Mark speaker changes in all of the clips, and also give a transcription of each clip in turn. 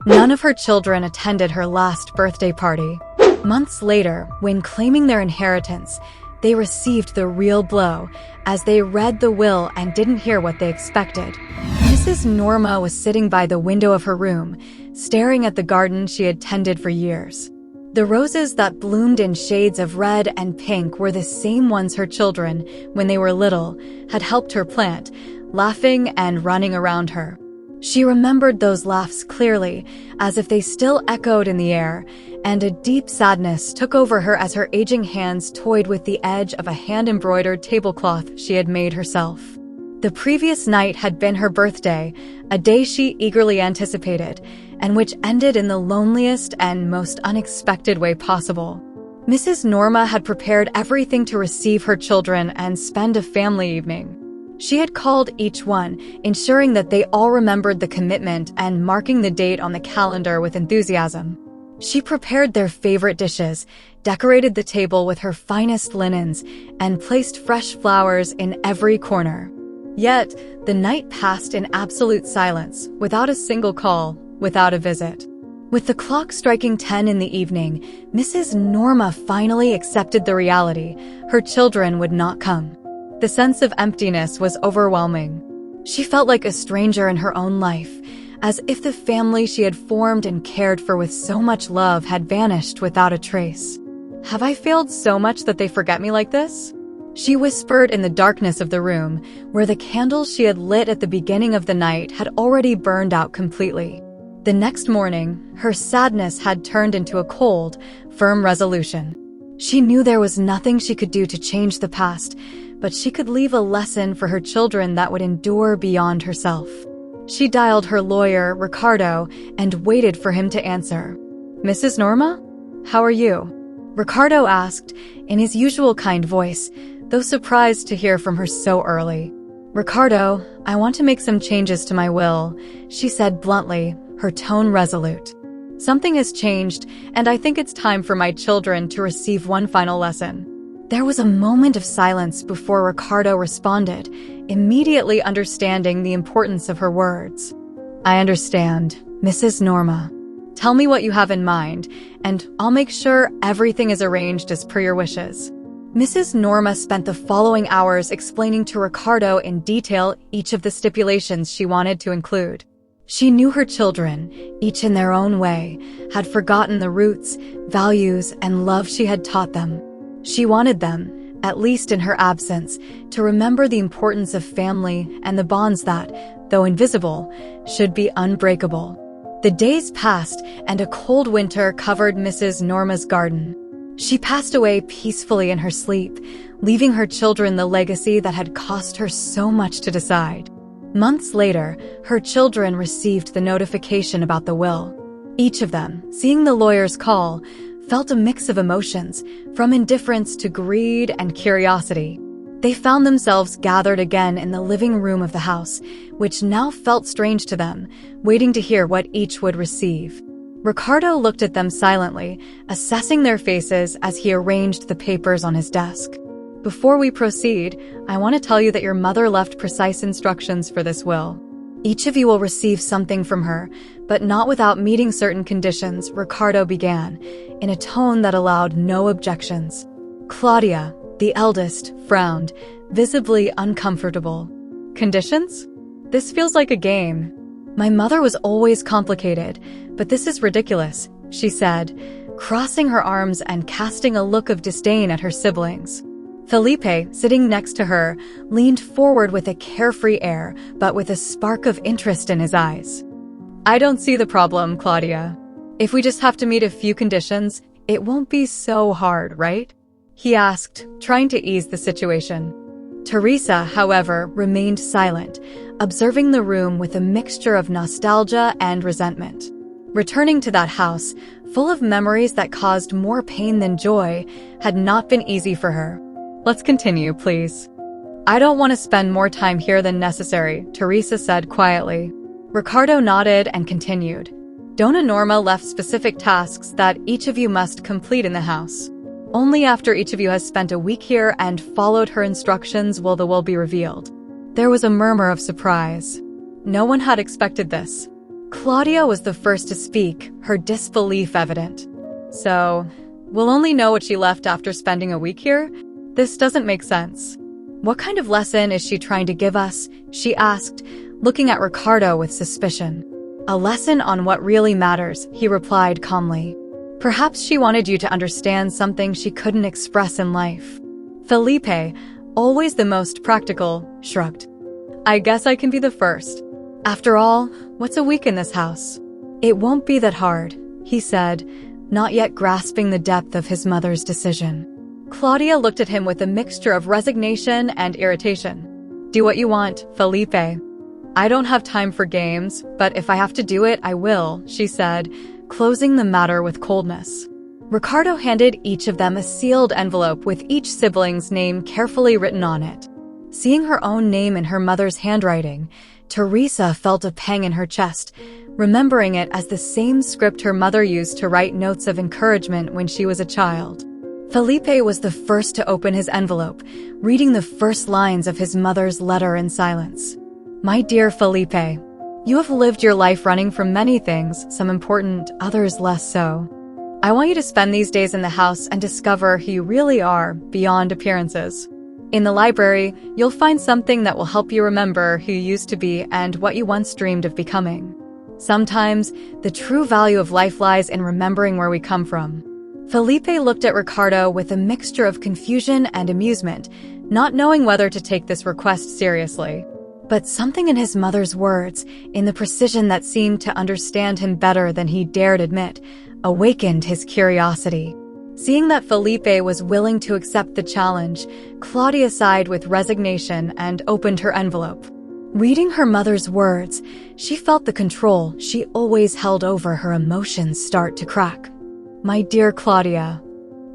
Speaker 1: None of her children attended her last birthday party. Months later, when claiming their inheritance, they received the real blow as they read the will and didn't hear what they expected. Mrs. Norma was sitting by the window of her room, staring at the garden she had tended for years. The roses that bloomed in shades of red and pink were the same ones her children, when they were little, had helped her plant, laughing and running around her. She remembered those laughs clearly, as if they still echoed in the air, and a deep sadness took over her as her aging hands toyed with the edge of a hand-embroidered tablecloth she had made herself. The previous night had been her birthday, a day she eagerly anticipated, and which ended in the loneliest and most unexpected way possible. Mrs. Norma had prepared everything to receive her children and spend a family evening. She had called each one, ensuring that they all remembered the commitment and marking the date on the calendar with enthusiasm. She prepared their favorite dishes, decorated the table with her finest linens, and placed fresh flowers in every corner. Yet, the night passed in absolute silence, without a single call, without a visit. With the clock striking 10 in the evening, Mrs. Norma finally accepted the reality: her children would not come. The sense of emptiness was overwhelming. She felt like a stranger in her own life, as if the family she had formed and cared for with so much love had vanished without a trace. "Have I failed so much that they forget me like this?" she whispered in the darkness of the room, where the candles she had lit at the beginning of the night had already burned out completely. The next morning, her sadness had turned into a cold, firm resolution. She knew there was nothing she could do to change the past, but she could leave a lesson for her children that would endure beyond herself. She dialed her lawyer, Ricardo, and waited for him to answer. "Mrs. Norma? How are you?" Ricardo asked, in his usual kind voice, though surprised to hear from her so early. "Ricardo, I want to make some changes to my will," she said bluntly, her tone resolute. "Something has changed, and I think it's time for my children to receive one final lesson." There was a moment of silence before Ricardo responded, immediately understanding the importance of her words. "I understand, Mrs. Norma. Tell me what you have in mind, and I'll make sure everything is arranged as per your wishes." Mrs. Norma spent the following hours explaining to Ricardo in detail each of the stipulations she wanted to include. She knew her children, each in their own way, had forgotten the roots, values, and love she had taught them. She wanted them, at least in her absence, to remember the importance of family and the bonds that, though invisible, should be unbreakable. The days passed, and a cold winter covered Mrs. Norma's garden. She passed away peacefully in her sleep, leaving her children the legacy that had cost her so much to decide. Months later, her children received the notification about the will. Each of them, seeing the lawyer's call, felt a mix of emotions, from indifference to greed and curiosity. They found themselves gathered again in the living room of the house, which now felt strange to them, waiting to hear what each would receive. Ricardo looked at them silently, assessing their faces as he arranged the papers on his desk. "Before we proceed, I want to tell you that your mother left precise instructions for this will. Each of you will receive something from her, but not without meeting certain conditions," Ricardo began, in a tone that allowed no objections. Claudia, the eldest, frowned, visibly uncomfortable. "Conditions? This feels like a game." "My mother was always complicated, but this is ridiculous," she said, crossing her arms and casting a look of disdain at her siblings. Felipe, sitting next to her, leaned forward with a carefree air, but with a spark of interest in his eyes. "I don't see the problem, Claudia. If we just have to meet a few conditions, it won't be so hard, right?" he asked, trying to ease the situation. Teresa, however, remained silent, observing the room with a mixture of nostalgia and resentment. Returning to that house, full of memories that caused more pain than joy, had not been easy for her. "Let's continue, please." "I don't want to spend more time here than necessary," Teresa said quietly. Ricardo nodded and continued. Dona Norma left specific tasks that each of you must complete in the house. Only after each of you has spent a week here and followed her instructions will the will be revealed. There was a murmur of surprise. No one had expected this. Claudia was the first to speak, her disbelief evident. So, we'll only know what she left after spending a week here? This doesn't make sense. What kind of lesson is she trying to give us? She asked, looking at Ricardo with suspicion. A lesson on what really matters, he replied calmly. Perhaps she wanted you to understand something she couldn't express in life. Felipe, always the most practical, shrugged. I guess I can be the first. After all, what's a week in this house? It won't be that hard, he said, not yet grasping the depth of his mother's decision. Claudia looked at him with a mixture of resignation and irritation. Do what you want, Felipe. I don't have time for games, but if I have to do it, I will, she said, closing the matter with coldness. Ricardo handed each of them a sealed envelope with each sibling's name carefully written on it. Seeing her own name in her mother's handwriting, Teresa felt a pang in her chest, remembering it as the same script her mother used to write notes of encouragement when she was a child. Felipe was the first to open his envelope, reading the first lines of his mother's letter in silence. My dear Felipe, you have lived your life running from many things, some important, others less so. I want you to spend these days in the house and discover who you really are beyond appearances. In the library, you'll find something that will help you remember who you used to be and what you once dreamed of becoming. Sometimes, the true value of life lies in remembering where we come from. Felipe looked at Ricardo with a mixture of confusion and amusement, not knowing whether to take this request seriously. But something in his mother's words, in the precision that seemed to understand him better than he dared admit, awakened his curiosity. Seeing that Felipe was willing to accept the challenge, Claudia sighed with resignation and opened her envelope. Reading her mother's words, she felt the control she always held over her emotions start to crack. My dear Claudia,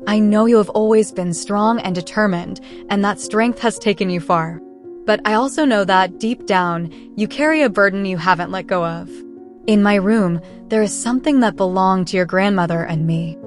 Speaker 1: I know you have always been strong and determined, and that strength has taken you far. But I also know that, deep down, you carry a burden you haven't let go of. In my room, there is something that belonged to your grandmother and me.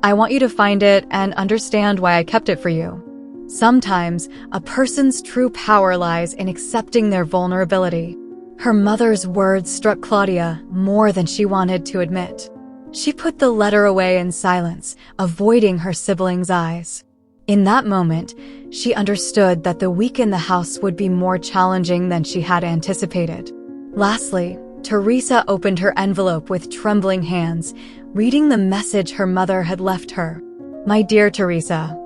Speaker 1: I want you to find it and understand why I kept it for you. Sometimes, a person's true power lies in accepting their vulnerability. Her mother's words struck Claudia more than she wanted to admit. She put the letter away in silence, avoiding her siblings' eyes. In that moment, she understood that the week in the house would be more challenging than she had anticipated. Lastly, Teresa opened her envelope with trembling hands, reading the message her mother had left her. My dear Teresa,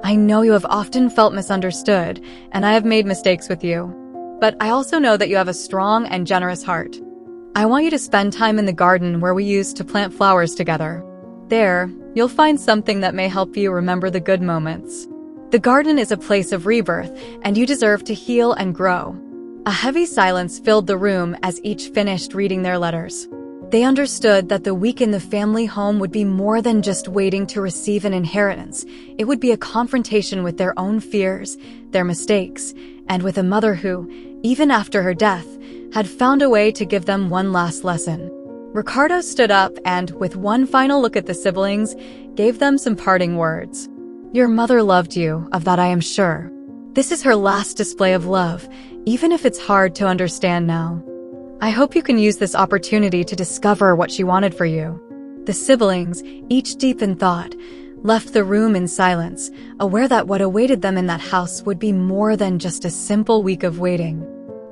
Speaker 1: I know you have often felt misunderstood, and I have made mistakes with you. But I also know that you have a strong and generous heart. I want you to spend time in the garden where we used to plant flowers together. There, you'll find something that may help you remember the good moments. The garden is a place of rebirth, and you deserve to heal and grow. A heavy silence filled the room as each finished reading their letters. They understood that the week in the family home would be more than just waiting to receive an inheritance. It would be a confrontation with their own fears, their mistakes, and with a mother who, even after her death, had found a way to give them one last lesson. Ricardo stood up and, with one final look at the siblings, gave them some parting words. Your mother loved you, of that I am sure. This is her last display of love, even if it's hard to understand now. I hope you can use this opportunity to discover what she wanted for you. The siblings, each deep in thought, left the room in silence, aware that what awaited them in that house would be more than just a simple week of waiting.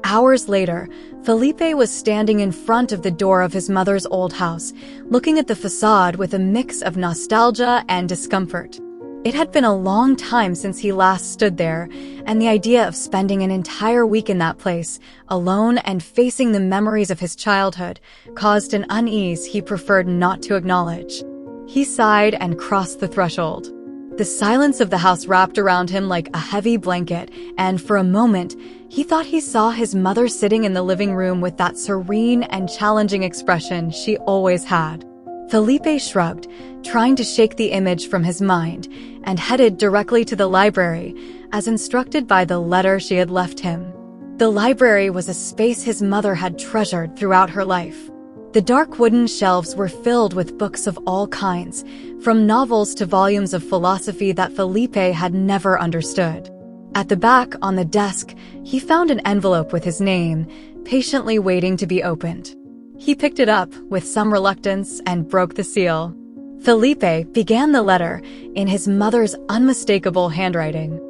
Speaker 1: Hours later, Felipe was standing in front of the door of his mother's old house, looking at the facade with a mix of nostalgia and discomfort. It had been a long time since he last stood there, and the idea of spending an entire week in that place, alone and facing the memories of his childhood, caused an unease he preferred not to acknowledge. He sighed and crossed the threshold. The silence of the house wrapped around him like a heavy blanket, and for a moment, he thought he saw his mother sitting in the living room with that serene and challenging expression she always had. Felipe shrugged, trying to shake the image from his mind, and headed directly to the library, as instructed by the letter she had left him. The library was a space his mother had treasured throughout her life. The dark wooden shelves were filled with books of all kinds, from novels to volumes of philosophy that Felipe had never understood. At the back, on the desk, he found an envelope with his name, patiently waiting to be opened. He picked it up with some reluctance and broke the seal. Felipe began the letter in his mother's unmistakable handwriting.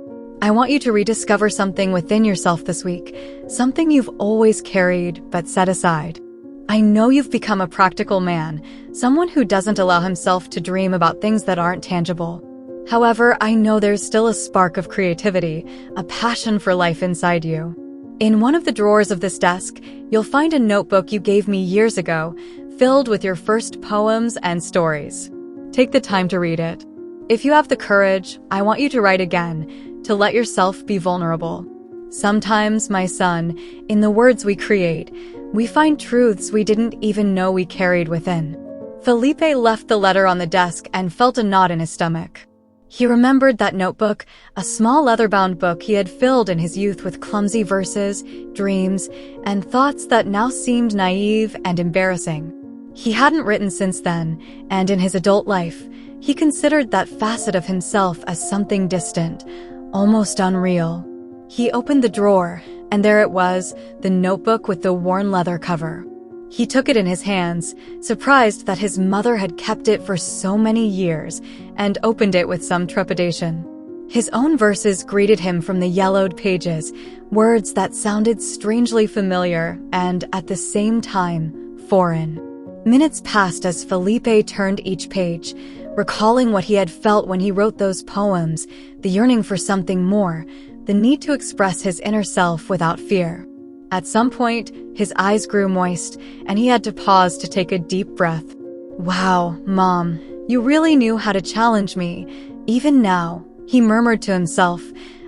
Speaker 1: I want you to rediscover something within yourself this week, something you've always carried but set aside. I know you've become a practical man, someone who doesn't allow himself to dream about things that aren't tangible. However, I know there's still a spark of creativity, a passion for life inside you. In one of the drawers of this desk, you'll find a notebook you gave me years ago, filled with your first poems and stories. Take the time to read it. If you have the courage, I want you to write again, to let yourself be vulnerable. Sometimes, my son, in the words we create, we find truths we didn't even know we carried within. Felipe left the letter on the desk and felt a knot in his stomach. He remembered that notebook, a small leather-bound book he had filled in his youth with clumsy verses, dreams, and thoughts that now seemed naive and embarrassing. He hadn't written since then, and in his adult life, he considered that facet of himself as something distant, almost unreal. He opened the drawer, and there it was, the notebook with the worn leather cover. He took it in his hands, surprised that his mother had kept it for so many years, and opened it with some trepidation. His own verses greeted him from the yellowed pages, words that sounded strangely familiar and, at the same time, foreign. Minutes passed as Felipe turned each page, recalling what he had felt when he wrote those poems, the yearning for something more, the need to express his inner self without fear. At some point, his eyes grew moist, and he had to pause to take a deep breath. Wow, Mom, you really knew how to challenge me, even now, he murmured to himself,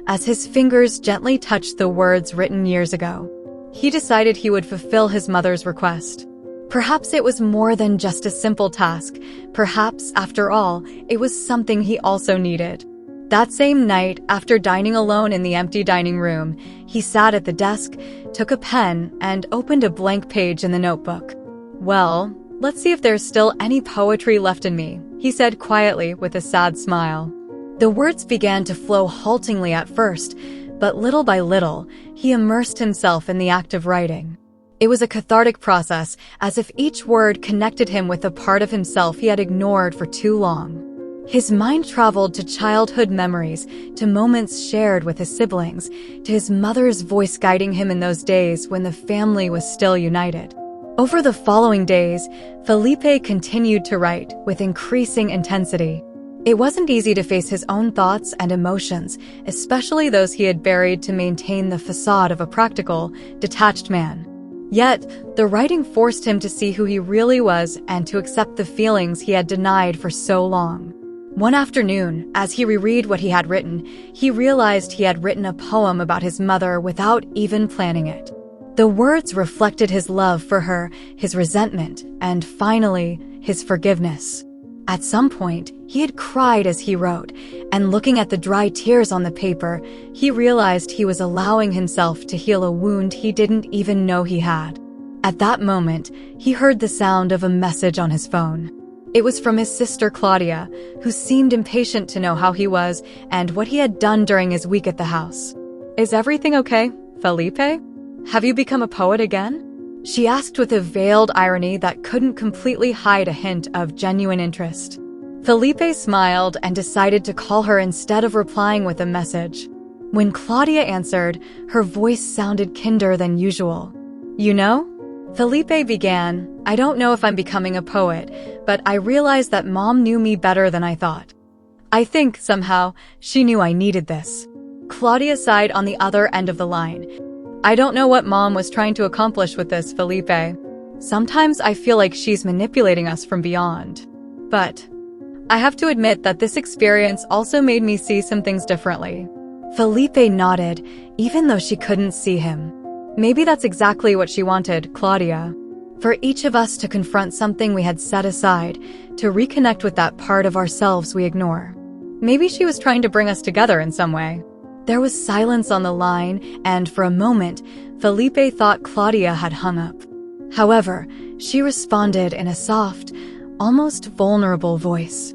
Speaker 1: as his fingers gently touched the words written years ago. He decided he would fulfill his mother's request. Perhaps it was more than just a simple task. Perhaps, after all, it was something he also needed. That same night, after dining alone in the empty dining room, he sat at the desk, took a pen, and opened a blank page in the notebook. Well, let's see if there's still any poetry left in me, he said quietly with a sad smile. The words began to flow haltingly at first, but little by little, he immersed himself in the act of writing. It was a cathartic process, as if each word connected him with a part of himself he had ignored for too long. His mind traveled to childhood memories, to moments shared with his siblings, to his mother's voice guiding him in those days when the family was still united. Over the following days, Felipe continued to write with increasing intensity. It wasn't easy to face his own thoughts and emotions, especially those he had buried to maintain the facade of a practical, detached man. Yet, the writing forced him to see who he really was and to accept the feelings he had denied for so long. One afternoon, as he reread what he had written, he realized he had written a poem about his mother without even planning it. The words reflected his love for her, his resentment, and finally, his forgiveness. At some point, he had cried as he wrote, and looking at the dry tears on the paper, he realized he was allowing himself to heal a wound he didn't even know he had. At that moment, he heard the sound of a message on his phone. It was from his sister Claudia, who seemed impatient to know how he was and what he had done during his week at the house. "Is everything okay, Felipe? Have you become a poet again?" she asked with a veiled irony that couldn't completely hide a hint of genuine interest. Felipe smiled and decided to call her instead of replying with a message. When Claudia answered, her voice sounded kinder than usual. "You know?" Felipe began, "I don't know if I'm becoming a poet, but I realized that Mom knew me better than I thought. I think, somehow, she knew I needed this." Claudia sighed on the other end of the line. "I don't know what Mom was trying to accomplish with this, Felipe. Sometimes I feel like she's manipulating us from beyond. But I have to admit that this experience also made me see some things differently." Felipe nodded, even though she couldn't see him. Maybe that's exactly what she wanted, Claudia. For each of us to confront something we had set aside, to reconnect with that part of ourselves we ignore. Maybe she was trying to bring us together in some way. There was silence on the line, and for a moment, Felipe thought Claudia had hung up. However, she responded in a soft, almost vulnerable voice.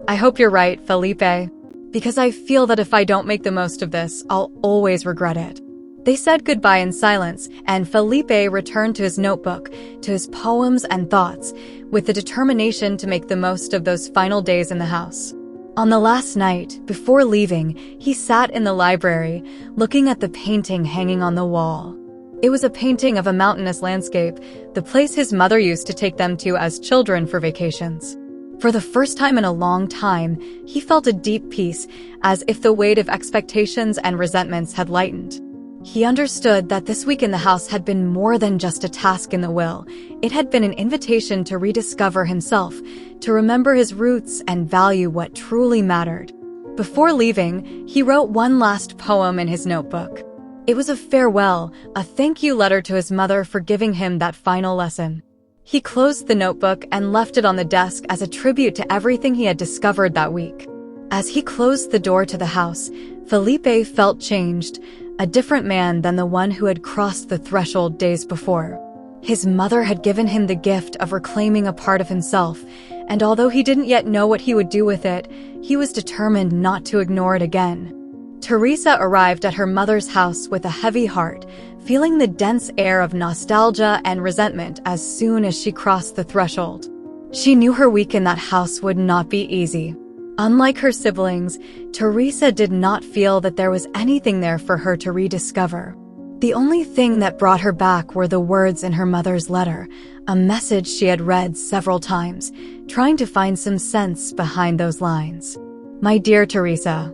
Speaker 1: "I hope you're right, Felipe, because I feel that if I don't make the most of this, I'll always regret it." They said goodbye in silence, and Felipe returned to his notebook, to his poems and thoughts, with the determination to make the most of those final days in the house. On the last night, before leaving, he sat in the library, looking at the painting hanging on the wall. It was a painting of a mountainous landscape, the place his mother used to take them to as children for vacations. For the first time in a long time, he felt a deep peace, as if the weight of expectations and resentments had lightened. He understood that this week in the house had been more than just a task in the will. It had been an invitation to rediscover himself, to remember his roots and value what truly mattered. Before leaving, he wrote one last poem in his notebook. It was a farewell, a thank you letter to his mother for giving him that final lesson. He closed the notebook and left it on the desk as a tribute to everything he had discovered that week. As he closed the door to the house, Felipe felt changed, a different man than the one who had crossed the threshold days before. His mother had given him the gift of reclaiming a part of himself, and although he didn't yet know what he would do with it, he was determined not to ignore it again. Teresa arrived at her mother's house with a heavy heart, feeling the dense air of nostalgia and resentment as soon as she crossed the threshold. She knew her week in that house would not be easy. Unlike her siblings, Teresa did not feel that there was anything there for her to rediscover. The only thing that brought her back were the words in her mother's letter, a message she had read several times, trying to find some sense behind those lines. My dear Teresa,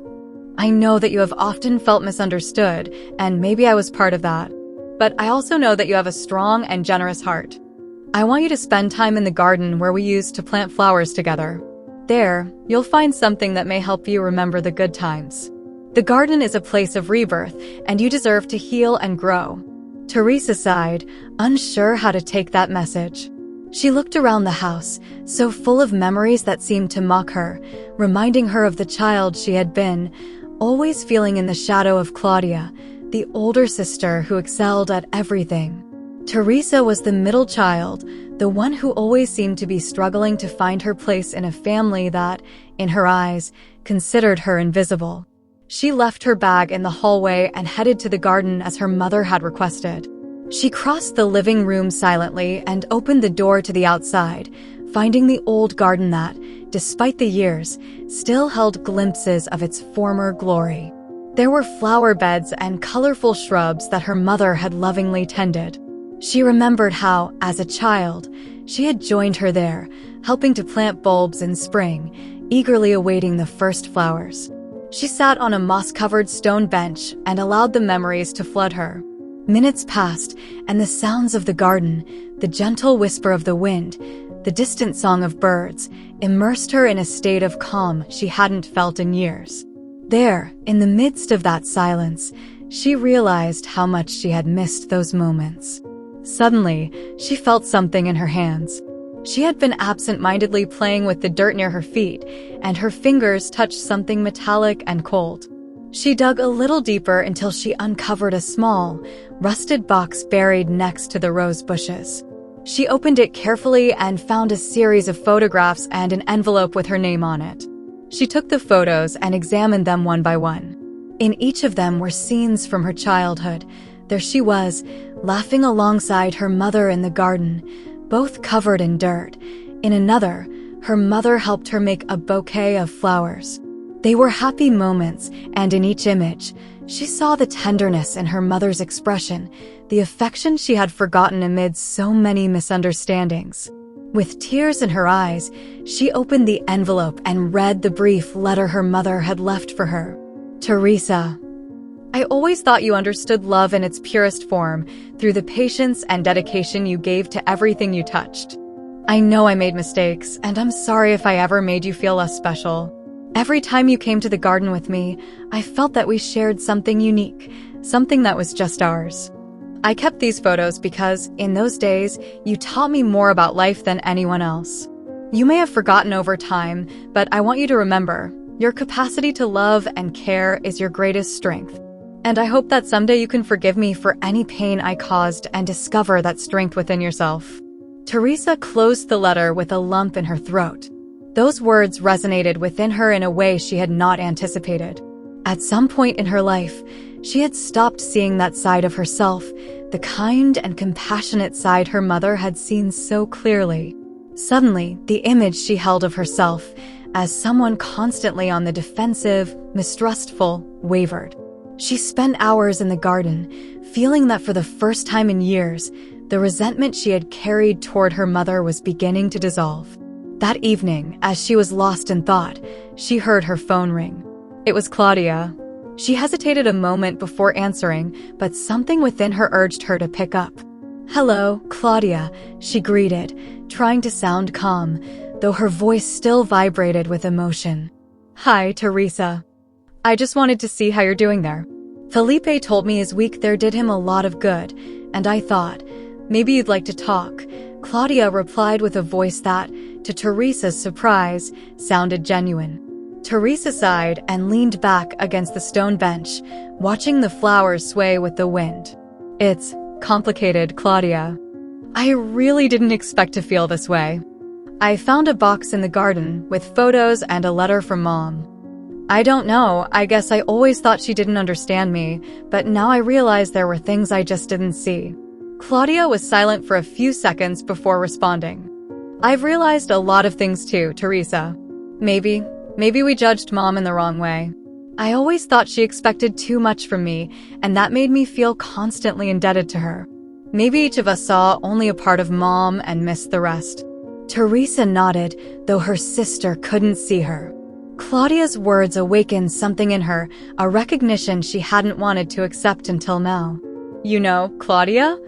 Speaker 1: I know that you have often felt misunderstood, and maybe I was part of that. But I also know that you have a strong and generous heart. I want you to spend time in the garden where we used to plant flowers together. There, you'll find something that may help you remember the good times. The garden is a place of rebirth, and you deserve to heal and grow. Teresa sighed, unsure how to take that message. She looked around the house, so full of memories that seemed to mock her, reminding her of the child she had been, always feeling in the shadow of Claudia, the older sister who excelled at everything. Teresa was the middle child, the one who always seemed to be struggling to find her place in a family that, in her eyes, considered her invisible. She left her bag in the hallway and headed to the garden as her mother had requested. She crossed the living room silently and opened the door to the outside, finding the old garden that, despite the years, still held glimpses of its former glory. There were flower beds and colorful shrubs that her mother had lovingly tended. She remembered how, as a child, she had joined her there, helping to plant bulbs in spring, eagerly awaiting the first flowers. She sat on a moss-covered stone bench and allowed the memories to flood her. Minutes passed, and the sounds of the garden, the gentle whisper of the wind, the distant song of birds, immersed her in a state of calm she hadn't felt in years. There, in the midst of that silence, she realized how much she had missed those moments. Suddenly, she felt something in her hands. She had been absent-mindedly playing with the dirt near her feet, and her fingers touched something metallic and cold. She dug a little deeper until she uncovered a small, rusted box buried next to the rose bushes. She opened it carefully and found a series of photographs and an envelope with her name on it. She took the photos and examined them one by one. In each of them were scenes from her childhood. There she was, laughing alongside her mother in the garden, both covered in dirt. In another, her mother helped her make a bouquet of flowers. They were happy moments, and in each image, she saw the tenderness in her mother's expression, the affection she had forgotten amid so many misunderstandings. With tears in her eyes, she opened the envelope and read the brief letter her mother had left for her. Teresa, I always thought you understood love in its purest form, through the patience and dedication you gave to everything you touched. I know I made mistakes, and I'm sorry if I ever made you feel less special. Every time you came to the garden with me, I felt that we shared something unique, something that was just ours. I kept these photos because, in those days, you taught me more about life than anyone else. You may have forgotten over time, but I want you to remember, your capacity to love and care is your greatest strength. And I hope that someday you can forgive me for any pain I caused and discover that strength within yourself. Teresa closed the letter with a lump in her throat. Those words resonated within her in a way she had not anticipated. At some point in her life, She had stopped seeing that side of herself, the kind and compassionate side her mother had seen so clearly. Suddenly, the image she held of herself, as someone constantly on the defensive, mistrustful, wavered. She spent hours in the garden, feeling that for the first time in years, the resentment she had carried toward her mother was beginning to dissolve. That evening, as she was lost in thought, she heard her phone ring. It was Claudia. She hesitated a moment before answering, but something within her urged her to pick up. "Hello, Claudia," she greeted, trying to sound calm, though her voice still vibrated with emotion. "Hi, Teresa. I just wanted to see how you're doing there. Felipe told me his week there did him a lot of good, and I thought, maybe you'd like to talk." Claudia replied with a voice that, to Teresa's surprise, sounded genuine. Teresa sighed and leaned back against the stone bench, watching the flowers sway with the wind. "It's complicated, Claudia. I really didn't expect to feel this way. I found a box in the garden with photos and a letter from Mom. I don't know, I guess I always thought she didn't understand me, but now I realize there were things I just didn't see." Claudia was silent for a few seconds before responding. "I've realized a lot of things too, Teresa. Maybe we judged Mom in the wrong way. I always thought she expected too much from me, and that made me feel constantly indebted to her. Maybe each of us saw only a part of Mom and missed the rest." Teresa nodded, though her sister couldn't see her. Claudia's words awakened something in her, a recognition she hadn't wanted to accept until now. "You know, Claudia,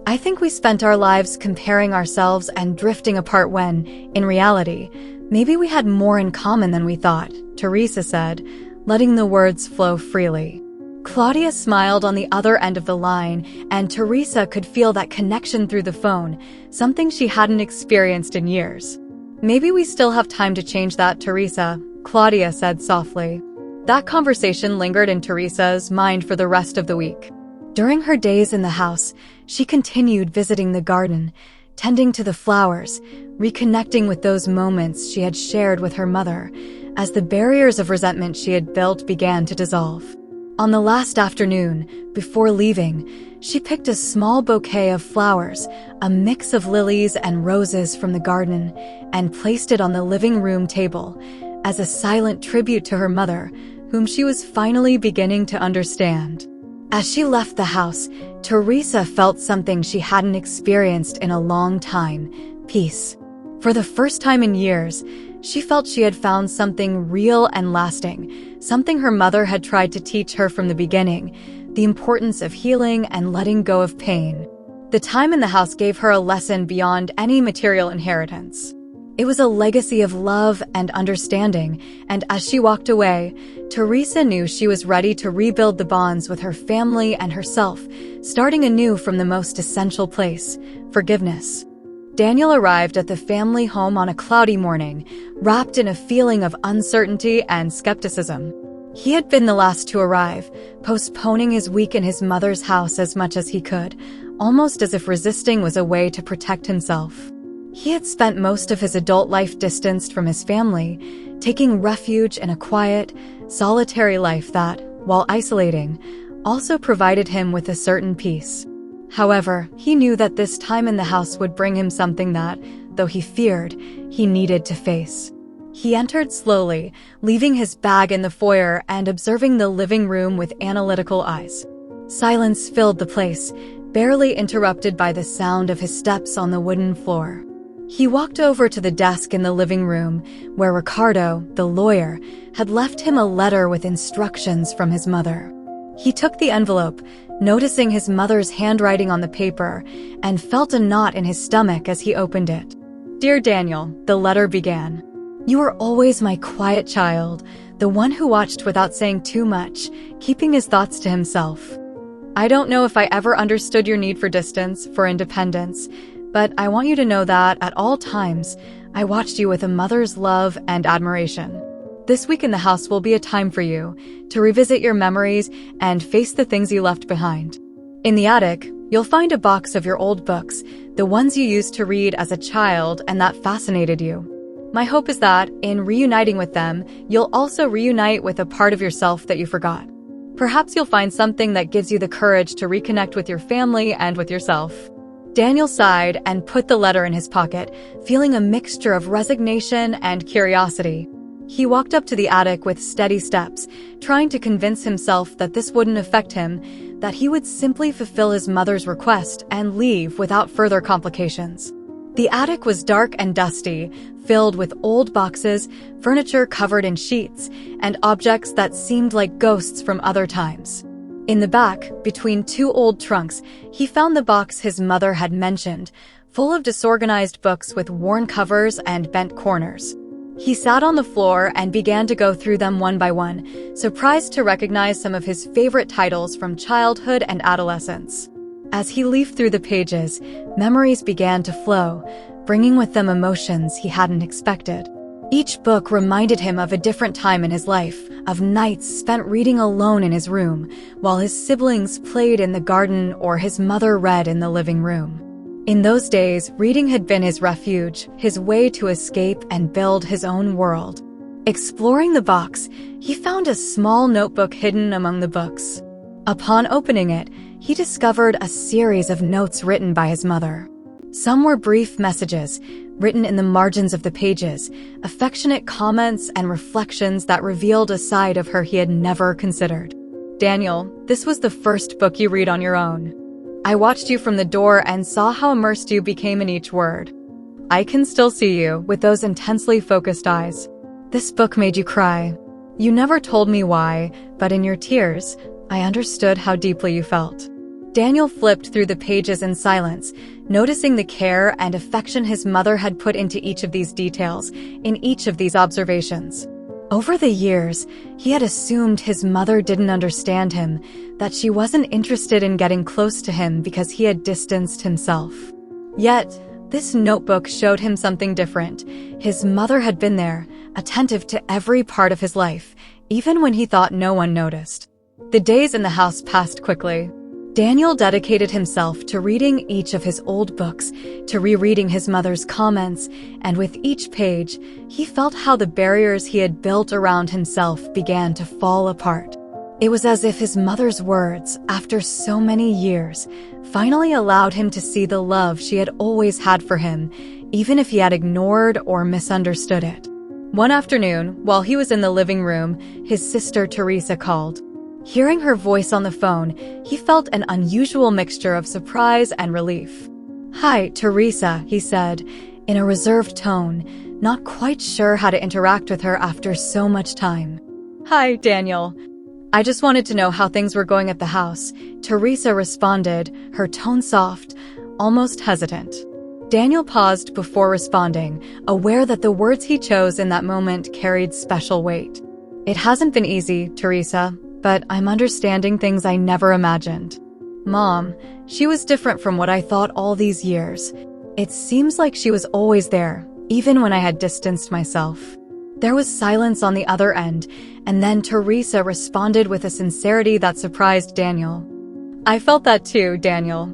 Speaker 1: I think we spent our lives comparing ourselves and drifting apart when, in reality, maybe we had more in common than we thought," Teresa said, letting the words flow freely. Claudia smiled on the other end of the line, and Teresa could feel that connection through the phone, something she hadn't experienced in years. "Maybe we still have time to change that, Teresa," Claudia said softly. That conversation lingered in Teresa's mind for the rest of the week. During her days in the house, she continued visiting the garden, tending to the flowers, reconnecting with those moments she had shared with her mother, as the barriers of resentment she had built began to dissolve. On the last afternoon, before leaving, she picked a small bouquet of flowers, a mix of lilies and roses from the garden, and placed it on the living room table, as a silent tribute to her mother, whom she was finally beginning to understand. As she left the house, Teresa felt something she hadn't experienced in a long time: peace. For the first time in years, she felt she had found something real and lasting, something her mother had tried to teach her from the beginning: the importance of healing and letting go of pain. The time in the house gave her a lesson beyond any material inheritance. It was a legacy of love and understanding, and as she walked away, Teresa knew she was ready to rebuild the bonds with her family and herself, starting anew from the most essential place: forgiveness. Daniel arrived at the family home on a cloudy morning, wrapped in a feeling of uncertainty and skepticism. He had been the last to arrive, postponing his week in his mother's house as much as he could, almost as if resisting was a way to protect himself. He had spent most of his adult life distanced from his family, taking refuge in a quiet, solitary life that, while isolating, also provided him with a certain peace. However, he knew that this time in the house would bring him something that, though he feared, he needed to face. He entered slowly, leaving his bag in the foyer and observing the living room with analytical eyes. Silence filled the place, barely interrupted by the sound of his steps on the wooden floor. He walked over to the desk in the living room, where Ricardo, the lawyer, had left him a letter with instructions from his mother. He took the envelope, noticing his mother's handwriting on the paper, and felt a knot in his stomach as he opened it. "Dear Daniel," the letter began, "you were always my quiet child, the one who watched without saying too much, keeping his thoughts to himself. I don't know if I ever understood your need for distance, for independence, but I want you to know that, at all times, I watched you with a mother's love and admiration. This week in the house will be a time for you to revisit your memories and face the things you left behind. In the attic, you'll find a box of your old books, the ones you used to read as a child and that fascinated you. My hope is that, in reuniting with them, you'll also reunite with a part of yourself that you forgot. Perhaps you'll find something that gives you the courage to reconnect with your family and with yourself." Daniel sighed and put the letter in his pocket, feeling a mixture of resignation and curiosity. He walked up to the attic with steady steps, trying to convince himself that this wouldn't affect him, that he would simply fulfill his mother's request and leave without further complications. The attic was dark and dusty, filled with old boxes, furniture covered in sheets, and objects that seemed like ghosts from other times. In the back, between two old trunks, he found the box his mother had mentioned, full of disorganized books with worn covers and bent corners. He sat on the floor and began to go through them one by one, surprised to recognize some of his favorite titles from childhood and adolescence. As he leafed through the pages, memories began to flow, bringing with them emotions he hadn't expected. Each book reminded him of a different time in his life, of nights spent reading alone in his room, while his siblings played in the garden or his mother read in the living room. In those days, reading had been his refuge, his way to escape and build his own world. Exploring the box, he found a small notebook hidden among the books. Upon opening it, he discovered a series of notes written by his mother. Some were brief messages, written in the margins of the pages, affectionate comments and reflections that revealed a side of her he had never considered. "Daniel, this was the first book you read on your own. I watched you from the door and saw how immersed you became in each word. I can still see you with those intensely focused eyes. This book made you cry. You never told me why, but in your tears, I understood how deeply you felt." Daniel flipped through the pages in silence, noticing the care and affection his mother had put into each of these details, in each of these observations. Over the years, he had assumed his mother didn't understand him, that she wasn't interested in getting close to him because he had distanced himself. Yet, this notebook showed him something different. His mother had been there, attentive to every part of his life, even when he thought no one noticed. The days in the house passed quickly. Daniel dedicated himself to reading each of his old books, to rereading his mother's comments, and with each page, he felt how the barriers he had built around himself began to fall apart. It was as if his mother's words, after so many years, finally allowed him to see the love she had always had for him, even if he had ignored or misunderstood it. One afternoon, while he was in the living room, his sister Teresa called. Hearing her voice on the phone, he felt an unusual mixture of surprise and relief. "Hi, Teresa," he said, in a reserved tone, not quite sure how to interact with her after so much time. "Hi, Daniel. I just wanted to know how things were going at the house," Teresa responded, her tone soft, almost hesitant. Daniel paused before responding, aware that the words he chose in that moment carried special weight. "It hasn't been easy, Teresa, but I'm understanding things I never imagined. Mom, she was different from what I thought all these years. It seems like she was always there, even when I had distanced myself." There was silence on the other end, and then Teresa responded with a sincerity that surprised Daniel. "I felt that too, Daniel.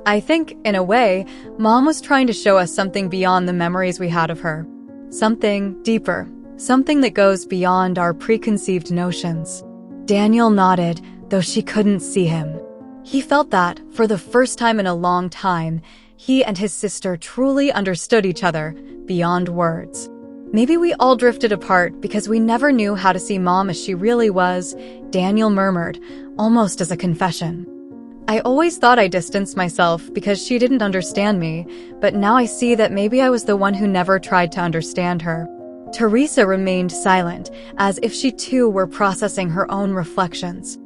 Speaker 1: I think, in a way, Mom was trying to show us something beyond the memories we had of her. Something deeper, something that goes beyond our preconceived notions." Daniel nodded, though she couldn't see him. He felt that, for the first time in a long time, he and his sister truly understood each other, beyond words. "Maybe we all drifted apart because we never knew how to see Mom as she really was," Daniel murmured, almost as a confession. "I always thought I distanced myself because she didn't understand me, but now I see that maybe I was the one who never tried to understand her." Teresa remained silent, as if she too were processing her own reflections.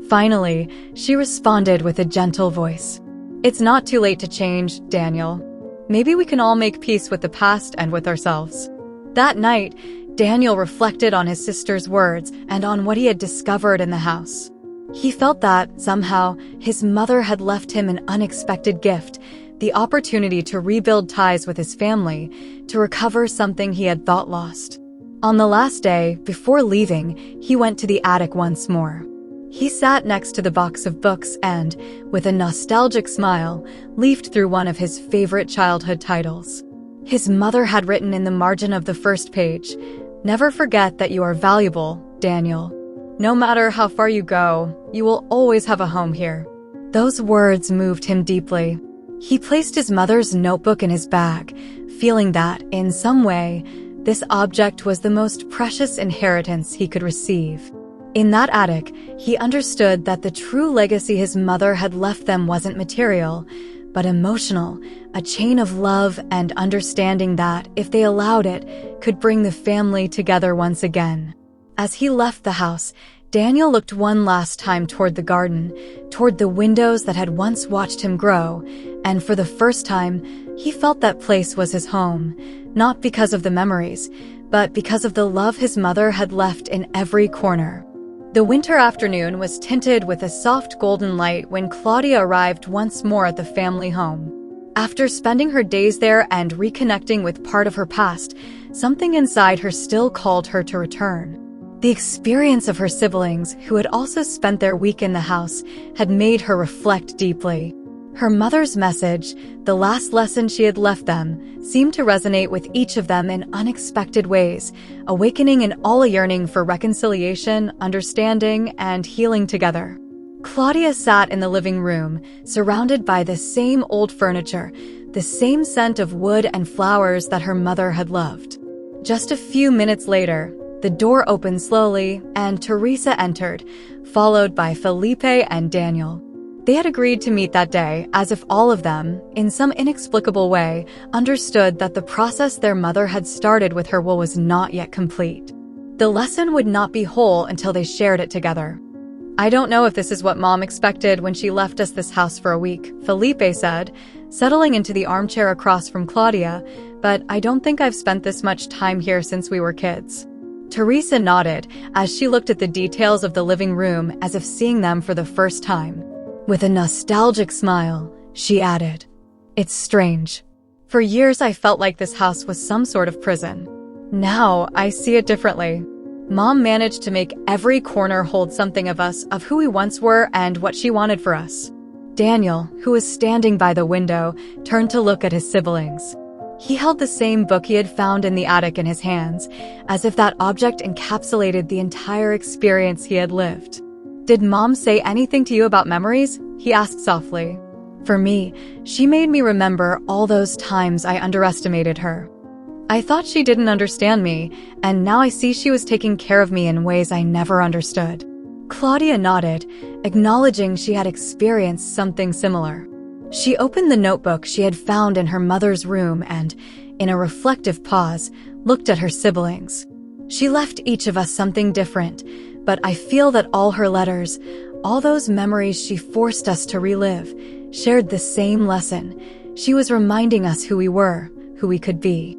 Speaker 1: Finally, she responded with a gentle voice. "It's not too late to change, Daniel. Maybe we can all make peace with the past and with ourselves." That night, Daniel reflected on his sister's words and on what he had discovered in the house. He felt that, somehow, his mother had left him an unexpected gift, the opportunity to rebuild ties with his family, to recover something he had thought lost. On the last day, before leaving, he went to the attic once more. He sat next to the box of books and, with a nostalgic smile, leafed through one of his favorite childhood titles. His mother had written in the margin of the first page, "Never forget that you are valuable, Daniel." No matter how far you go, you will always have a home here." Those words moved him deeply. He placed his mother's notebook in his bag, feeling that, in some way, this object was the most precious inheritance he could receive. In that attic, he understood that the true legacy his mother had left them wasn't material, but emotional, a chain of love and understanding that, if they allowed it, could bring the family together once again. As he left the house, Daniel looked one last time toward the garden, toward the windows that had once watched him grow, and for the first time, he felt that place was his home, not because of the memories, but because of the love his mother had left in every corner. The winter afternoon was tinted with a soft golden light when Claudia arrived once more at the family home. After spending her days there and reconnecting with part of her past, something inside her still called her to return. The experience of her siblings, who had also spent their week in the house, had made her reflect deeply. Her mother's message, the last lesson she had left them, seemed to resonate with each of them in unexpected ways, awakening in all a yearning for reconciliation, understanding, and healing together. Claudia sat in the living room, surrounded by the same old furniture, the same scent of wood and flowers that her mother had loved. Just a few minutes later, the door opened slowly, and Teresa entered, followed by Felipe and Daniel. They had agreed to meet that day, as if all of them, in some inexplicable way, understood that the process their mother had started with her will was not yet complete. The lesson would not be whole until they shared it together. "I don't know if this is what Mom expected when she left us this house for a week," Felipe said, settling into the armchair across from Claudia, "but I don't think I've spent this much time here since we were kids." Teresa nodded as she looked at the details of the living room as if seeing them for the first time. With a nostalgic smile, she added, "It's strange. For years I felt like this house was some sort of prison. Now I see it differently. Mom managed to make every corner hold something of us, of who we once were and what she wanted for us." Daniel, who was standing by the window, turned to look at his siblings. He held the same book he had found in the attic in his hands, as if that object encapsulated the entire experience he had lived. "Did Mom say anything to you about memories?" he asked softly. "For me, she made me remember all those times I underestimated her. I thought she didn't understand me, and now I see she was taking care of me in ways I never understood." Claudia nodded, acknowledging she had experienced something similar. She opened the notebook she had found in her mother's room and, in a reflective pause, looked at her siblings. "She left each of us something different, but I feel that all her letters, all those memories she forced us to relive, shared the same lesson. She was reminding us who we were, who we could be.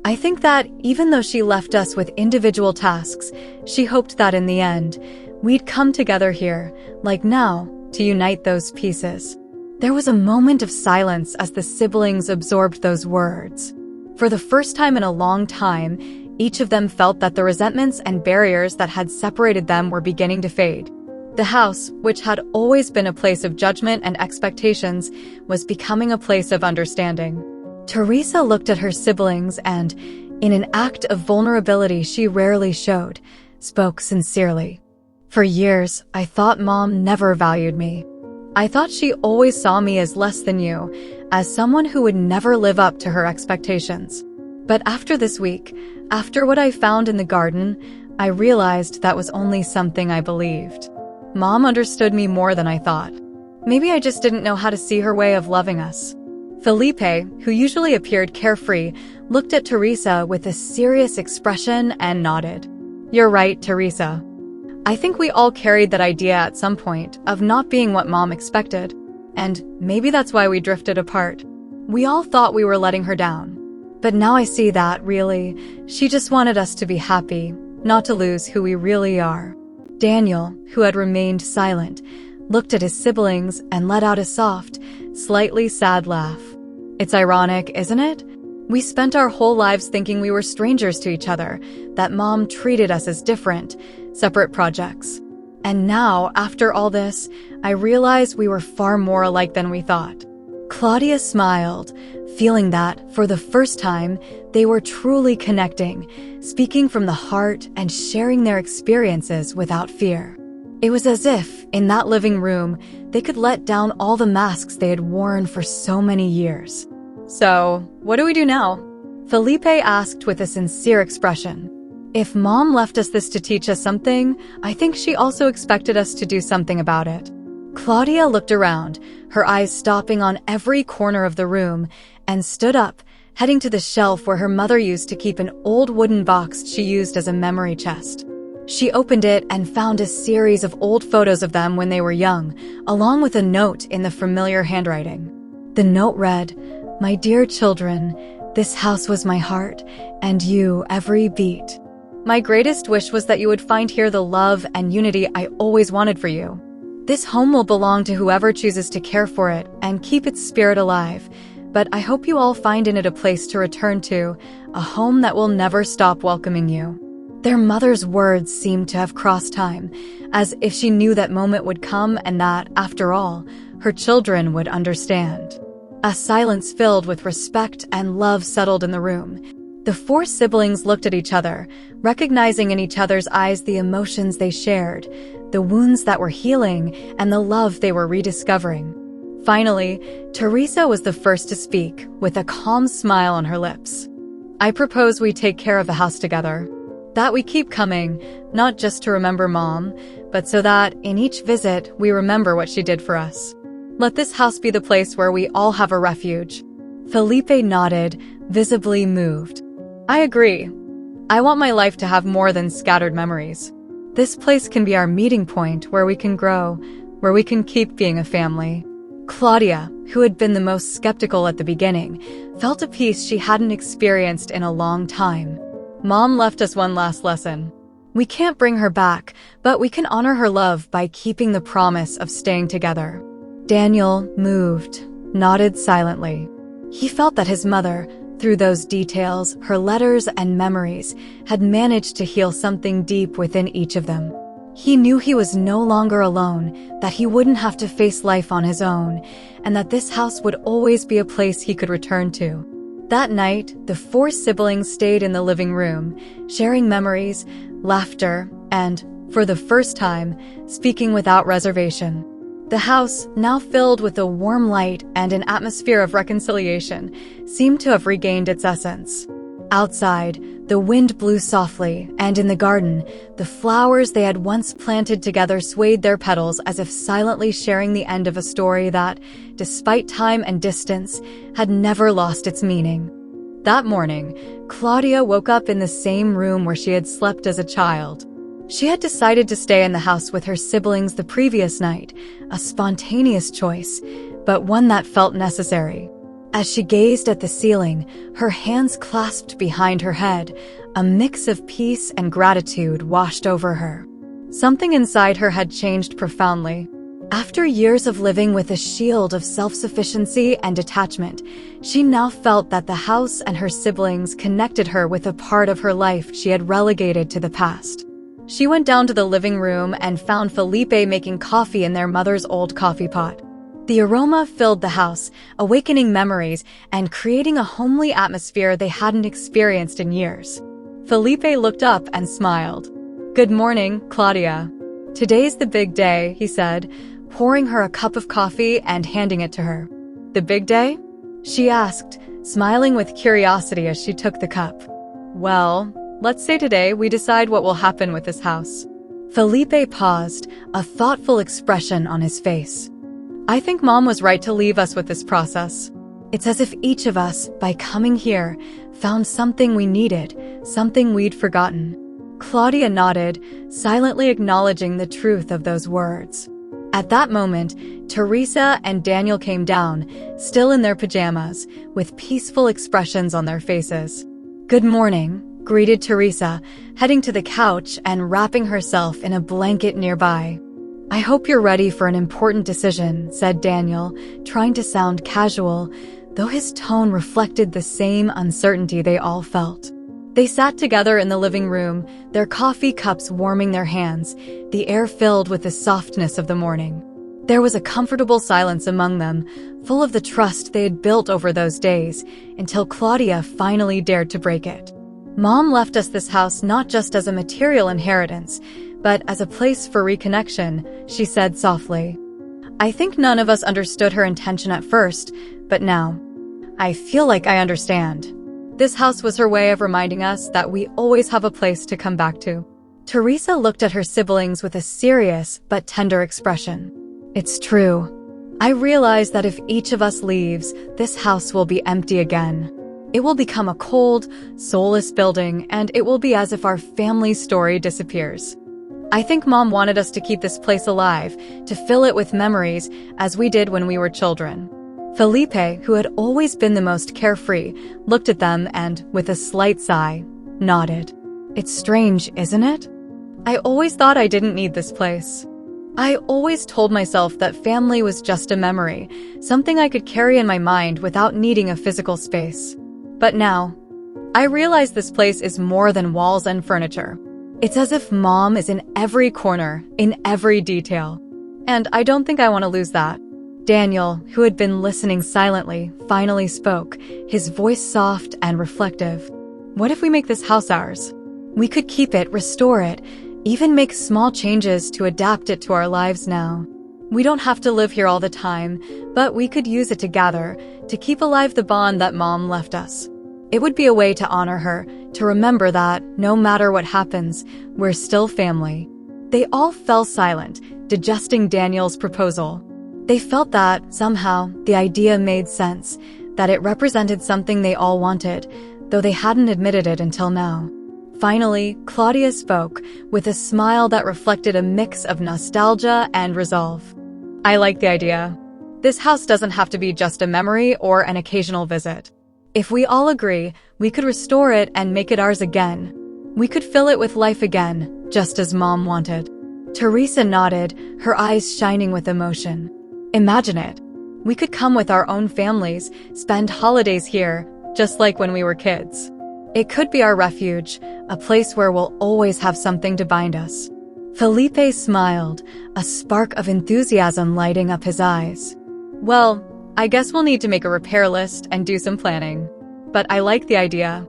Speaker 1: I think that, even though she left us with individual tasks, she hoped that in the end, we'd come together here, like now, to unite those pieces." There was a moment of silence as the siblings absorbed those words. For the first time in a long time, each of them felt that the resentments and barriers that had separated them were beginning to fade. The house, which had always been a place of judgment and expectations, was becoming a place of understanding. Teresa looked at her siblings and, in an act of vulnerability she rarely showed, spoke sincerely. "For years, I thought Mom never valued me. I thought she always saw me as less than you, as someone who would never live up to her expectations. But after this week, after what I found in the garden, I realized that was only something I believed. Mom understood me more than I thought. Maybe I just didn't know how to see her way of loving us." Felipe, who usually appeared carefree, looked at Teresa with a serious expression and nodded. "You're right, Teresa. I think we all carried that idea at some point of not being what Mom expected, and maybe that's why we drifted apart. We all thought we were letting her down. But now I see that, really, she just wanted us to be happy, not to lose who we really are." Daniel, who had remained silent, looked at his siblings and let out a soft, slightly sad laugh. "It's ironic, isn't it? We spent our whole lives thinking we were strangers to each other, that Mom treated us as different, separate projects. And now, after all this, I realize we were far more alike than we thought." Claudia smiled, feeling that, for the first time, they were truly connecting, speaking from the heart and sharing their experiences without fear. It was as if, in that living room, they could let down all the masks they had worn for so many years. "So, what do we do now?" Felipe asked with a sincere expression. If Mom left us this to teach us something, I think she also expected us to do something about it. Claudia looked around, her eyes stopping on every corner of the room, and stood up, heading to the shelf where her mother used to keep an old wooden box she used as a memory chest. She opened it and found a series of old photos of them when they were young, along with a note in the familiar handwriting. The note read, "My dear children, this house was my heart, and you every beat. My greatest wish was that you would find here the love and unity I always wanted for you. This home will belong to whoever chooses to care for it and keep its spirit alive, but I hope you all find in it a place to return to, a home that will never stop welcoming you." Their mother's words seemed to have crossed time, as if she knew that moment would come and that, after all, her children would understand. A silence filled with respect and love settled in the room. The four siblings looked at each other, recognizing in each other's eyes the emotions they shared, the wounds that were healing, and the love they were rediscovering. Finally, Teresa was the first to speak, with a calm smile on her lips. "I propose we take care of the house together. That we keep coming, not just to remember Mom, but so that, in each visit, we remember what she did for us. Let this house be the place where we all have a refuge." Felipe nodded, visibly moved. "I agree. I want my life to have more than scattered memories. This place can be our meeting point where we can grow, where we can keep being a family." Claudia, who had been the most skeptical at the beginning, felt a peace she hadn't experienced in a long time. "Mom left us one last lesson. We can't bring her back, but we can honor her love by keeping the promise of staying together." Daniel, moved, nodded silently. He felt that his mother, through those details, her letters and memories, had managed to heal something deep within each of them. He knew he was no longer alone, that he wouldn't have to face life on his own, and that this house would always be a place he could return to. That night, the four siblings stayed in the living room, sharing memories, laughter, and, for the first time, speaking without reservation. The house, now filled with a warm light and an atmosphere of reconciliation, seemed to have regained its essence. Outside, the wind blew softly, and in the garden, the flowers they had once planted together swayed their petals as if silently sharing the end of a story that, despite time and distance, had never lost its meaning. That morning, Claudia woke up in the same room where she had slept as a child. She had decided to stay in the house with her siblings the previous night, a spontaneous choice, but one that felt necessary. As she gazed at the ceiling, her hands clasped behind her head, a mix of peace and gratitude washed over her. Something inside her had changed profoundly. After years of living with a shield of self-sufficiency and detachment, she now felt that the house and her siblings connected her with a part of her life she had relegated to the past. She went down to the living room and found Felipe making coffee in their mother's old coffee pot. The aroma filled the house, awakening memories and creating a homely atmosphere they hadn't experienced in years. Felipe looked up and smiled. "Good morning, Claudia. Today's the big day," he said, pouring her a cup of coffee and handing it to her. "The big day?" she asked, smiling with curiosity as she took the cup. "Well, let's say today we decide what will happen with this house." Felipe paused, a thoughtful expression on his face. "I think Mom was right to leave us with this process. It's as if each of us, by coming here, found something we needed, something we'd forgotten." Claudia nodded, silently acknowledging the truth of those words. At that moment, Teresa and Daniel came down, still in their pajamas, with peaceful expressions on their faces. "Good morning," greeted Teresa, heading to the couch and wrapping herself in a blanket nearby. "I hope you're ready for an important decision," said Daniel, trying to sound casual, though his tone reflected the same uncertainty they all felt. They sat together in the living room, their coffee cups warming their hands, the air filled with the softness of the morning. There was a comfortable silence among them, full of the trust they had built over those days, until Claudia finally dared to break it. Mom left us this house not just as a material inheritance, but as a place for reconnection, she said softly. I think none of us understood her intention at first, but now, I feel like I understand. This house was her way of reminding us that we always have a place to come back to. Teresa looked at her siblings with a serious but tender expression. It's true. I realize that if each of us leaves, this house will be empty again. It will become a cold, soulless building, and it will be as if our family story disappears. I think Mom wanted us to keep this place alive, to fill it with memories, as we did when we were children. Felipe, who had always been the most carefree, looked at them and, with a slight sigh, nodded. It's strange, isn't it? I always thought I didn't need this place. I always told myself that family was just a memory, something I could carry in my mind without needing a physical space. But now, I realize this place is more than walls and furniture. It's as if Mom is in every corner, in every detail. And I don't think I want to lose that. Daniel, who had been listening silently, finally spoke, his voice soft and reflective. What if we make this house ours? We could keep it, restore it, even make small changes to adapt it to our lives now. We don't have to live here all the time, but we could use it to gather, to keep alive the bond that Mom left us. It would be a way to honor her, to remember that, no matter what happens, we're still family. They all fell silent, digesting Daniel's proposal. They felt that, somehow, the idea made sense, that it represented something they all wanted, though they hadn't admitted it until now. Finally, Claudia spoke, with a smile that reflected a mix of nostalgia and resolve. I like the idea. This house doesn't have to be just a memory or an occasional visit. If we all agree, we could restore it and make it ours again. We could fill it with life again, just as Mom wanted. Teresa nodded, her eyes shining with emotion. Imagine it. We could come with our own families, spend holidays here, just like when we were kids. It could be our refuge, a place where we'll always have something to bind us. Felipe smiled, a spark of enthusiasm lighting up his eyes. Well, I guess we'll need to make a repair list and do some planning. But I like the idea.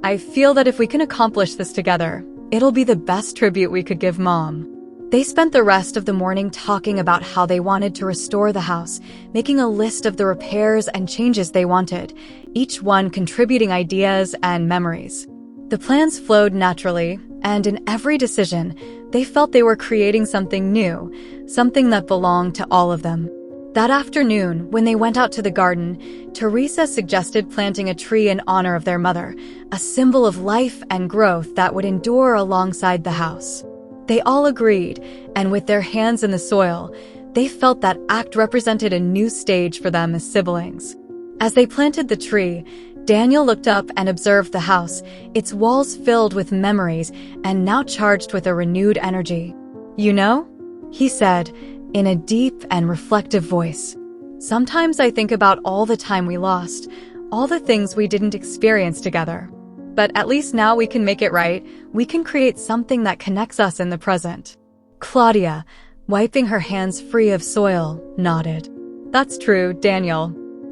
Speaker 1: I feel that if we can accomplish this together, it'll be the best tribute we could give Mom. They spent the rest of the morning talking about how they wanted to restore the house, making a list of the repairs and changes they wanted, each one contributing ideas and memories. The plans flowed naturally, and in every decision, they felt they were creating something new, something that belonged to all of them. That afternoon, when they went out to the garden, Teresa suggested planting a tree in honor of their mother, a symbol of life and growth that would endure alongside the house. They all agreed, and with their hands in the soil, they felt that act represented a new stage for them as siblings. As they planted the tree, Daniel looked up and observed the house, its walls filled with memories and now charged with a renewed energy. You know, he said, in a deep and reflective voice, sometimes I think about all the time we lost, all the things we didn't experience together. But at least now we can make it right. We can create something that connects us in the present. Claudia, wiping her hands free of soil, nodded. That's true, Daniel.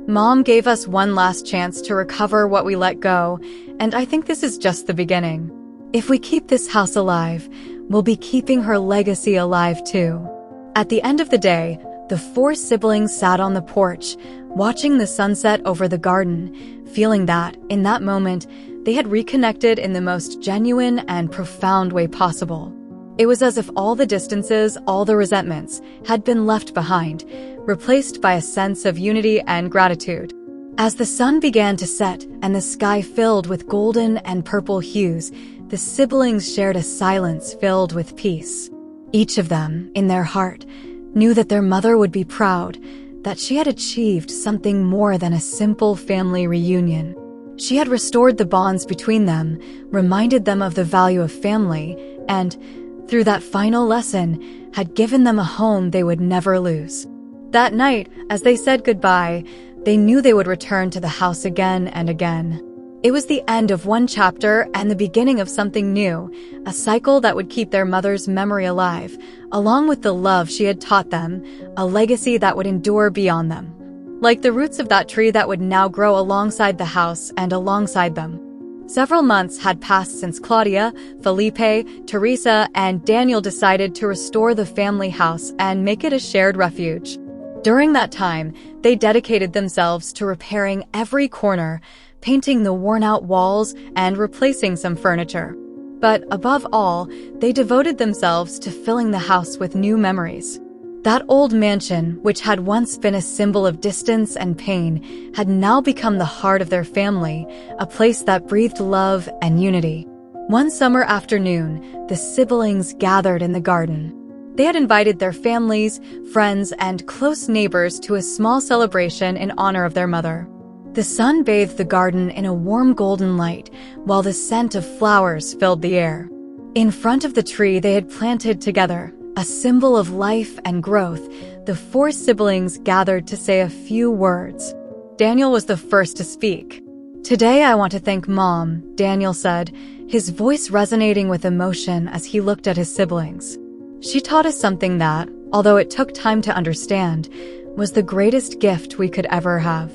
Speaker 1: Mom gave us one last chance to recover what we let go, and I think this is just the beginning. If we keep this house alive, we'll be keeping her legacy alive too. At the end of the day, the four siblings sat on the porch, watching the sunset over the garden, feeling that, in that moment, they had reconnected in the most genuine and profound way possible. It was as if all the distances, all the resentments, had been left behind, replaced by a sense of unity and gratitude. As the sun began to set and the sky filled with golden and purple hues, the siblings shared a silence filled with peace. Each of them, in their heart, knew that their mother would be proud, that she had achieved something more than a simple family reunion. She had restored the bonds between them, reminded them of the value of family, and, through that final lesson, had given them a home they would never lose. That night, as they said goodbye, they knew they would return to the house again and again. It was the end of one chapter and the beginning of something new, a cycle that would keep their mother's memory alive, along with the love she had taught them, a legacy that would endure beyond them. Like the roots of that tree that would now grow alongside the house and alongside them. Several months had passed since Claudia, Felipe, Teresa, and Daniel decided to restore the family house and make it a shared refuge. During that time, they dedicated themselves to repairing every corner, painting the worn-out walls, and replacing some furniture. But above all, they devoted themselves to filling the house with new memories. That old mansion, which had once been a symbol of distance and pain, had now become the heart of their family, a place that breathed love and unity. One summer afternoon, the siblings gathered in the garden. They had invited their families, friends, and close neighbors to a small celebration in honor of their mother. The sun bathed the garden in a warm golden light, while the scent of flowers filled the air. In front of the tree they had planted together, a symbol of life and growth, the four siblings gathered to say a few words. Daniel was the first to speak. "Today I want to thank Mom," Daniel said, his voice resonating with emotion as he looked at his siblings. "She taught us something that, although it took time to understand, was the greatest gift we could ever have.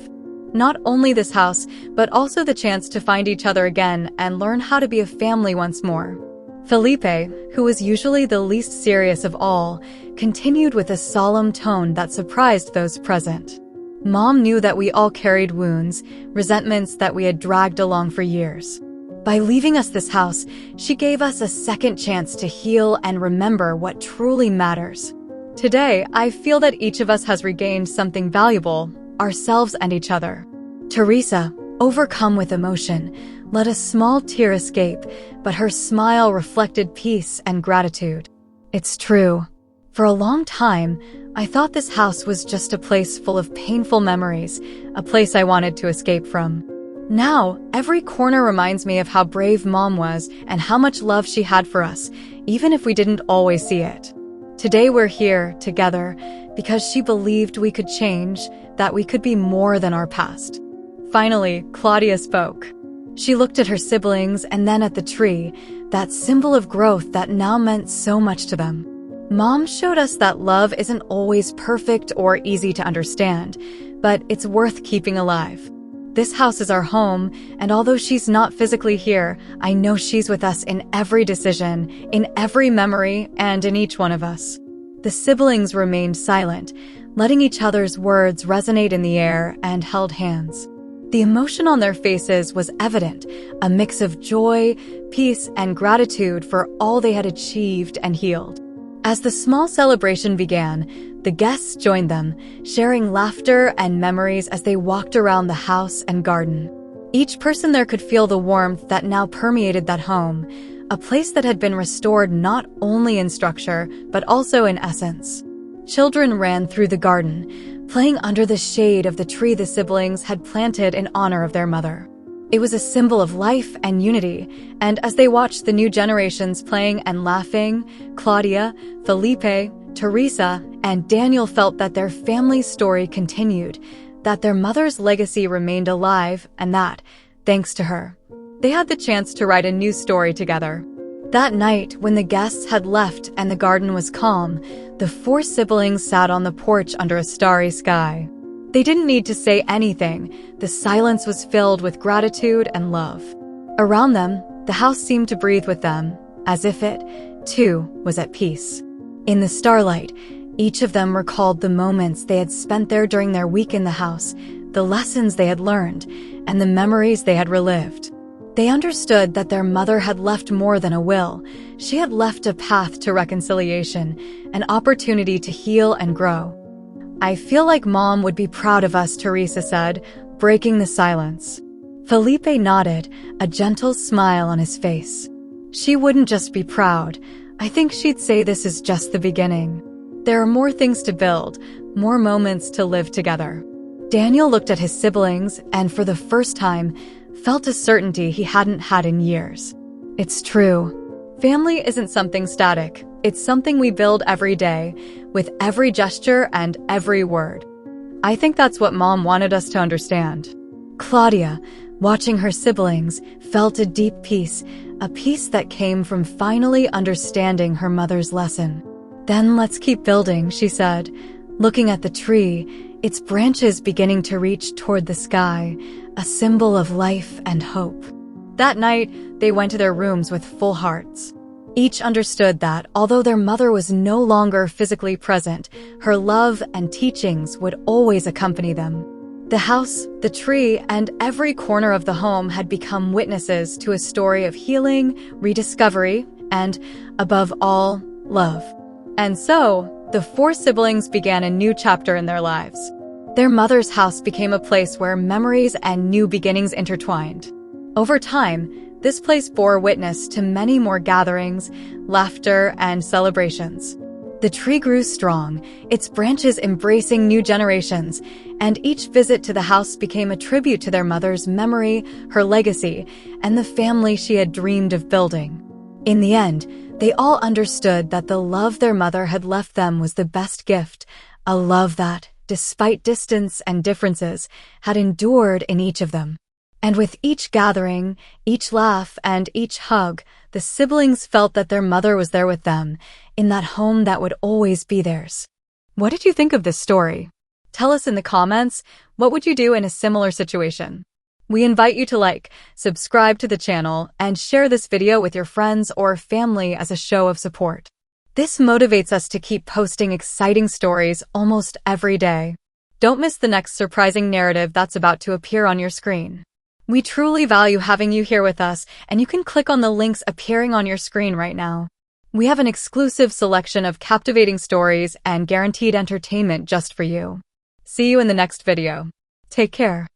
Speaker 1: Not only this house, but also the chance to find each other again and learn how to be a family once more." Felipe, who was usually the least serious of all, continued with a solemn tone that surprised those present. "Mom knew that we all carried wounds, resentments that we had dragged along for years. By leaving us this house, she gave us a second chance to heal and remember what truly matters. Today, I feel that each of us has regained something valuable, ourselves and each other." Teresa, overcome with emotion, let a small tear escape, but her smile reflected peace and gratitude. "It's true. For a long time, I thought this house was just a place full of painful memories, a place I wanted to escape from. Now, every corner reminds me of how brave Mom was and how much love she had for us, even if we didn't always see it. Today we're here, together, because she believed we could change, that we could be more than our past." Finally, Claudia spoke. She looked at her siblings and then at the tree, that symbol of growth that now meant so much to them. "Mom showed us that love isn't always perfect or easy to understand, but it's worth keeping alive. This house is our home, and although she's not physically here, I know she's with us in every decision, in every memory, and in each one of us." The siblings remained silent, letting each other's words resonate in the air, and held hands. The emotion on their faces was evident, a mix of joy, peace, and gratitude for all they had achieved and healed. As the small celebration began, the guests joined them, sharing laughter and memories as they walked around the house and garden. Each person there could feel the warmth that now permeated that home, a place that had been restored not only in structure, but also in essence. Children ran through the garden, playing under the shade of the tree the siblings had planted in honor of their mother. It was a symbol of life and unity, and as they watched the new generations playing and laughing, Claudia, Felipe, Teresa, and Daniel felt that their family's story continued, that their mother's legacy remained alive, and that, thanks to her, they had the chance to write a new story together. That night, when the guests had left and the garden was calm, the four siblings sat on the porch under a starry sky. They didn't need to say anything. The silence was filled with gratitude and love. Around them, the house seemed to breathe with them, as if it, too, was at peace. In the starlight, each of them recalled the moments they had spent there during their week in the house, the lessons they had learned, and the memories they had relived. They understood that their mother had left more than a will. She had left a path to reconciliation, an opportunity to heal and grow. "I feel like Mom would be proud of us," Teresa said, breaking the silence. Felipe nodded, a gentle smile on his face. "She wouldn't just be proud. I think she'd say this is just the beginning. There are more things to build, more moments to live together." Daniel looked at his siblings and, for the first time, felt a certainty he hadn't had in years. It's true. Family isn't something static. It's something we build every day, with every gesture and every word. I think that's what Mom wanted us to understand. Claudia, watching her siblings, felt a deep peace, a peace that came from finally understanding her mother's lesson. "Then let's keep building," she said, looking at the tree, its branches beginning to reach toward the sky, a symbol of life and hope. That night, they went to their rooms with full hearts. Each understood that, although their mother was no longer physically present, her love and teachings would always accompany them. The house, the tree, and every corner of the home had become witnesses to a story of healing, rediscovery, and, above all, love. And so, the four siblings began a new chapter in their lives. Their mother's house became a place where memories and new beginnings intertwined. Over time, this place bore witness to many more gatherings, laughter, and celebrations. The tree grew strong, its branches embracing new generations, and each visit to the house became a tribute to their mother's memory, her legacy, and the family she had dreamed of building. In the end, they all understood that the love their mother had left them was the best gift, a love that, despite distance and differences, had endured in each of them. And with each gathering, each laugh, and each hug, the siblings felt that their mother was there with them, in that home that would always be theirs. What did you think of this story? Tell us in the comments, what would you do in a similar situation? We invite you to like, subscribe to the channel, and share this video with your friends or family as a show of support. This motivates us to keep posting exciting stories almost every day. Don't miss the next surprising narrative that's about to appear on your screen. We truly value having you here with us, and you can click on the links appearing on your screen right now. We have an exclusive selection of captivating stories and guaranteed entertainment just for you. See you in the next video. Take care.